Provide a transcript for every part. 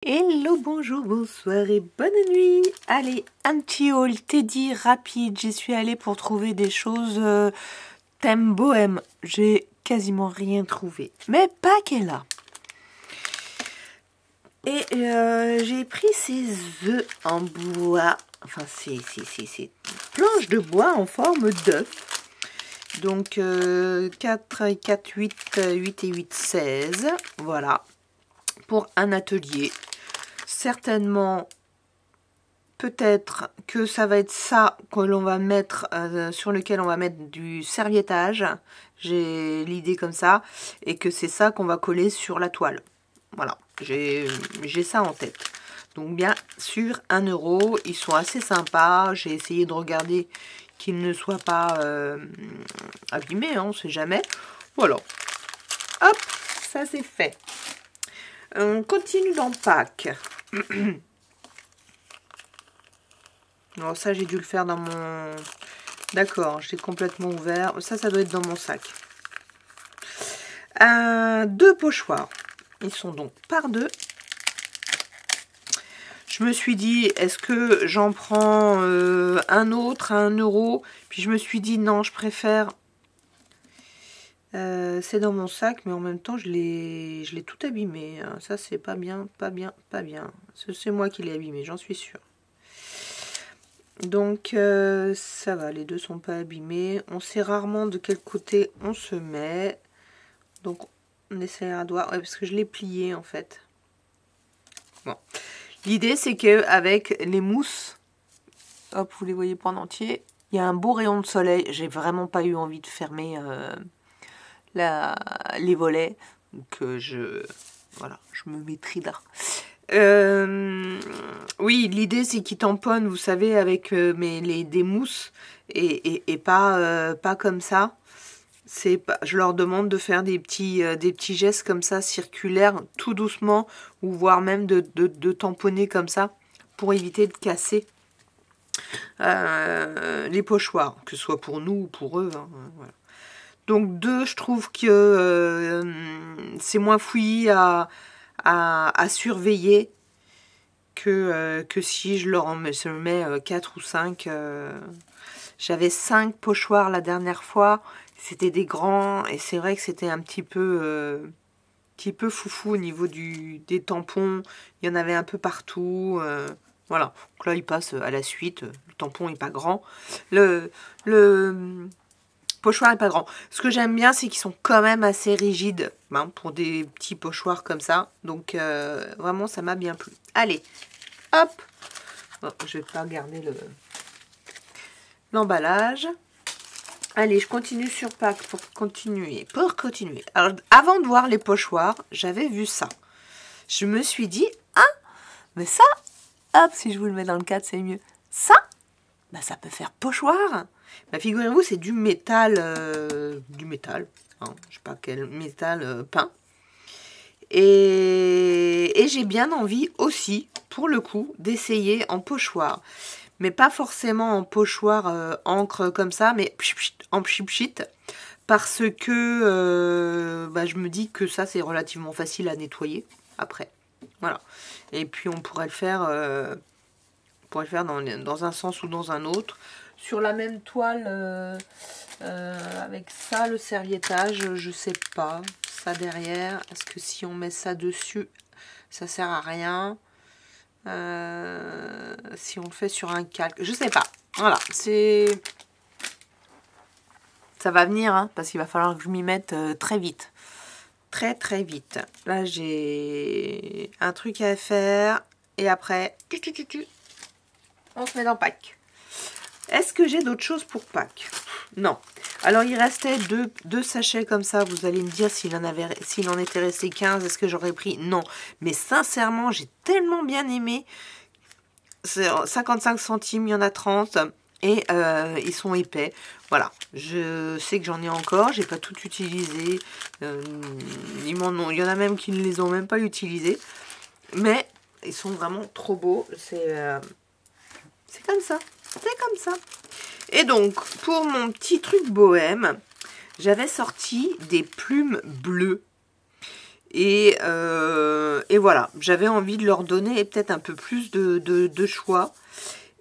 Hello, bonjour, bonsoir et bonne nuit. Allez, un petit haul Teddy rapide. J'y suis allée pour trouver des choses thème bohème. J'ai quasiment rien trouvé. Mais pas qu'elle a. Et j'ai pris ces œufs en bois. Enfin, c'est planches de bois en forme d'œuf. Donc 4 et 4, 8, 8 et 8, 16. Voilà. Pour un atelier. Certainement, peut-être que ça va être ça que l'on va mettre, sur lequel on va mettre du serviettage. J'ai l'idée comme ça. Et que c'est ça qu'on va coller sur la toile. Voilà, j'ai ça en tête. Donc bien sûr, 1 €. Ils sont assez sympas. J'ai essayé de regarder qu'ils ne soient pas abîmés, hein, on ne sait jamais. Voilà. Hop, ça c'est fait. On continue dans Pâques. Alors ça, j'ai dû le faire dans mon... D'accord, j'ai complètement ouvert. Ça doit être dans mon sac. 2 pochoirs. Ils sont donc par 2. Je me suis dit, est-ce que j'en prends un autre à 1 €? Puis je me suis dit, non, je préfère... c'est dans mon sac, mais en même temps, je l'ai tout abîmé. Ça, c'est pas bien, pas bien, pas bien. C'est moi qui l'ai abîmé, j'en suis sûre. Donc, ça va, les deux sont pas abîmés. On sait rarement de quel côté on se met. Donc, on essaiera de voir. Ouais, parce que je l'ai plié, en fait. Bon. L'idée, c'est qu'avec les mousses, hop, vous les voyez pas en entier, il y a un beau rayon de soleil. J'ai vraiment pas eu envie de fermer les volets. Donc, voilà, je me mettrai là. Oui, l'idée c'est qu'ils tamponnent, vous savez, avec des mousses et pas comme ça. Je leur demande de faire des petits gestes comme ça, circulaires, tout doucement, ou voire même de tamponner comme ça, pour éviter de casser les pochoirs, que ce soit pour nous ou pour eux. Hein, voilà. Donc 2, je trouve que c'est moins fouillis à surveiller que si je leur en mets 4 ou 5. J'avais 5 pochoirs la dernière fois. C'était des grands et c'est vrai que c'était un petit peu foufou au niveau des tampons. Il y en avait un peu partout. Voilà. Donc là, il passe à la suite. Le tampon n'est pas grand. Le pochoir n'est pas grand. Ce que j'aime bien, c'est qu'ils sont quand même assez rigides, hein, pour des petits pochoirs comme ça. Donc, vraiment, ça m'a bien plu. Allez, hop. Bon, je vais pas garder l'emballage. Allez, je continue sur Pâques pour continuer. Alors, avant de voir les pochoirs, j'avais vu ça. Je me suis dit, ah, mais ça, hop, si je vous le mets dans le cadre, c'est mieux. Ça, bah, ça peut faire pochoir. Bah, figurez-vous, c'est du métal, hein, je sais pas quel métal peint. Et j'ai bien envie aussi, pour le coup, d'essayer en pochoir. Mais pas forcément en pochoir encre comme ça, mais en pchit, parce que bah, je me dis que ça, c'est relativement facile à nettoyer après. Voilà. Et puis, on pourrait le faire, dans un sens ou dans un autre. Sur la même toile, avec ça, le serviettage, je sais pas. Ça derrière, est-ce que si on met ça dessus, ça sert à rien? Si on le fait sur un calque, je sais pas. Voilà, ça va venir, hein, parce qu'il va falloir que je m'y mette très vite. Très vite. Là, j'ai un truc à faire. Et après, on se met dans Pâques. Est-ce que j'ai d'autres choses pour Pâques? Non. Alors, il restait deux sachets comme ça. Vous allez me dire s'il en était resté 15, est-ce que j'aurais pris? Non. Mais sincèrement, j'ai tellement bien aimé. C'est 55 centimes, il y en a 30. Et ils sont épais. Voilà. Je sais que j'en ai encore. J'ai pas tout utilisé. Il y en a même qui ne les ont même pas utilisés. Mais ils sont vraiment trop beaux. C'est comme ça. C'est comme ça. Et donc, pour mon petit truc bohème, j'avais sorti des plumes bleues. Et voilà, j'avais envie de leur donner peut-être un peu plus de choix.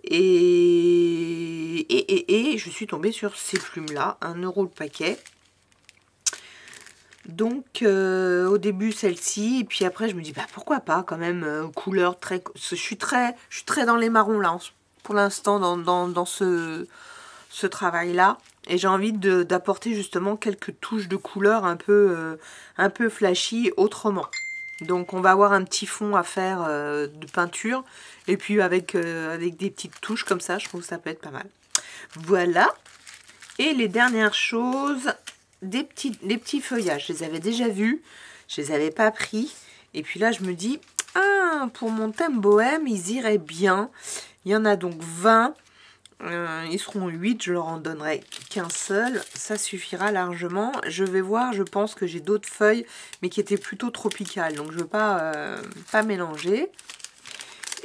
Et je suis tombée sur ces plumes-là, 1 € le paquet. Donc au début celle-ci, et puis après je me dis bah pourquoi pas quand même, couleur très... Je suis très dans les marrons là, pour l'instant dans ce travail-là. Et j'ai envie d'apporter justement quelques touches de couleur un peu flashy autrement. Donc on va avoir un petit fond à faire de peinture. Et puis avec des petites touches comme ça, je trouve que ça peut être pas mal. Voilà. Et les dernières choses, les petits feuillages. Je les avais déjà vus. Je les avais pas pris. Et puis là je me dis, ah, pour mon thème bohème, ils iraient bien. Il y en a donc 20. Ils seront 8, je leur en donnerai qu'un seul, ça suffira largement. Je vais voir, je pense que j'ai d'autres feuilles, mais qui étaient plutôt tropicales, donc je ne veux pas mélanger.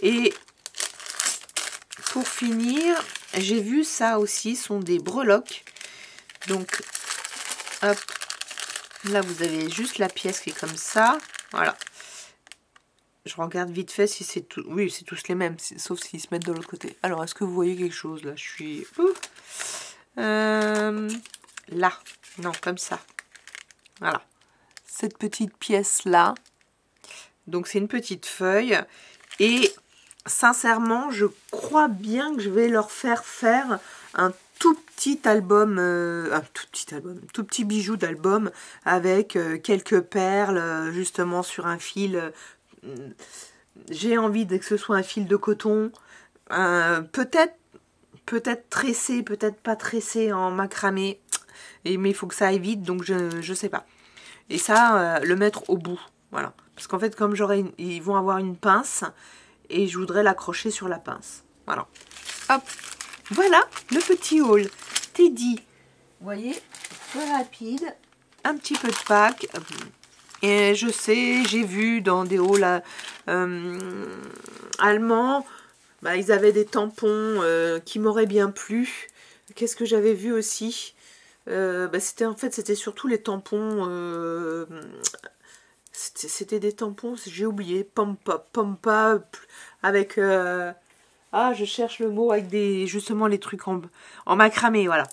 Et pour finir, j'ai vu ça aussi, sont des breloques. Donc, hop, là vous avez juste la pièce qui est comme ça, voilà. Je regarde vite fait si c'est tout. Oui, c'est tous les mêmes, sauf s'ils se mettent de l'autre côté. Alors, est-ce que vous voyez quelque chose là? Je suis... là. Non, comme ça. Voilà. Cette petite pièce-là. Donc, c'est une petite feuille. Et sincèrement, je crois bien que je vais leur faire un tout petit album, tout petit bijou d'album avec quelques perles, justement, sur un fil... J'ai envie que ce soit un fil de coton, peut-être tressé, peut-être pas tressé en macramé, mais il faut que ça aille vite, donc je sais pas. Et ça, le mettre au bout, voilà. Parce qu'en fait, comme ils vont avoir une pince, et je voudrais l'accrocher sur la pince. Voilà. Hop, voilà le petit haul. Teddy, vous voyez, très rapide, un petit peu de pack. Et je sais, j'ai vu dans des hauls allemands, bah, ils avaient des tampons qui m'auraient bien plu. Qu'est-ce que j'avais vu aussi? Bah, c'était surtout les tampons. C'était des tampons, j'ai oublié. Pompa, avec. Je cherche le mot avec justement les trucs en macramé, voilà.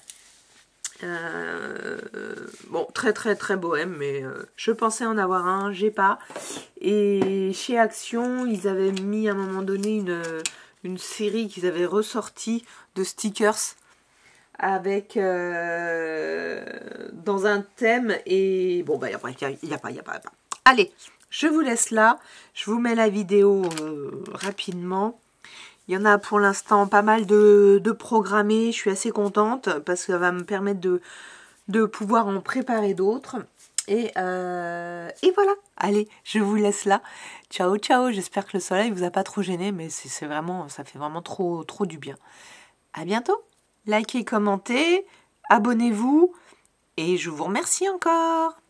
Bon, très bohème, mais je pensais en avoir un, j'ai pas. Et chez Action, ils avaient mis à un moment donné une série qu'ils avaient ressorti de stickers avec dans un thème. Et bon, bah il n'y a pas. Allez, je vous laisse là. Je vous mets la vidéo rapidement. Il y en a pour l'instant pas mal de programmés. Je suis assez contente parce que ça va me permettre de pouvoir en préparer d'autres. Et voilà. Allez, je vous laisse là. Ciao, ciao. J'espère que le soleil vous a pas trop gêné, mais c'est vraiment, ça fait vraiment trop du bien. À bientôt. Likez, commentez, abonnez-vous et je vous remercie encore.